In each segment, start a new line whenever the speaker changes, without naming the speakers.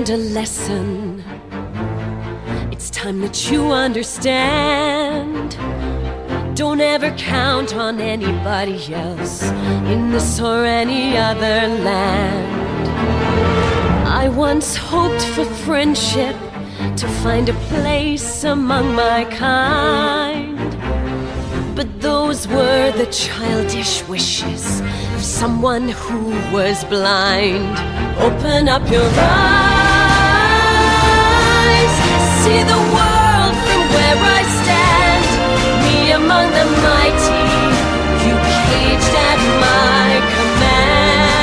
learned a lesson. It's time that you understand. Don't ever count on anybody else in this or any other land. I once hoped for friendship, to find a place among my kind. But those were the childish wishes of someone who was blind. Open up your eyes, see the world from where I stand. Me among the mighty, you caged at my command.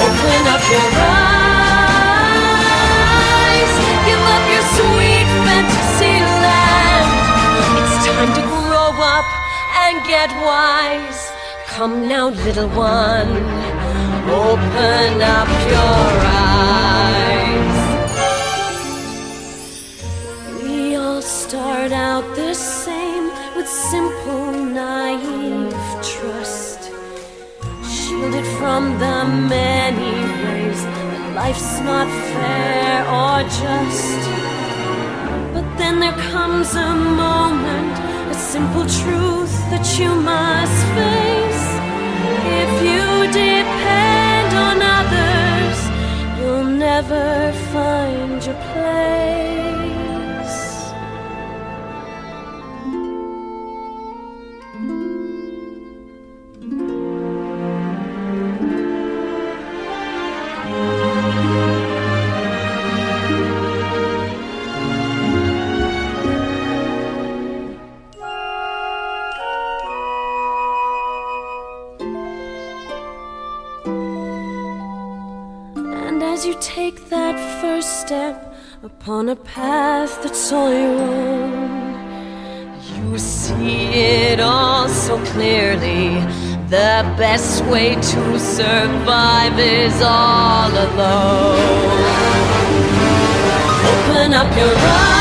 Open up your eyes, give up your sweet fantasy land. It's time to grow up and get wise. Come now, little one, open up your eyes. We all start out the same, with simple, naive trust, shielded from the many ways that life's not fair or just. But then there comes a moment, a simple truth that you must face. If you depend on others, you'll never find your place. As you take that first step upon a path that's all your own, you see it all so clearly. The best way to survive is all alone. Open up your eyes,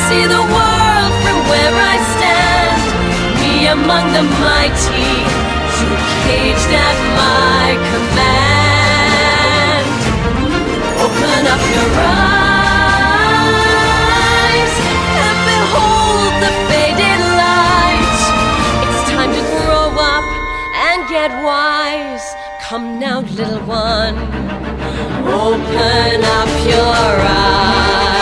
see the world from where I stand. Me among the mighty, you caged at my command. Open up your eyes and behold the faded light. It's time to grow up and get wise. Come now, little one, open up your eyes.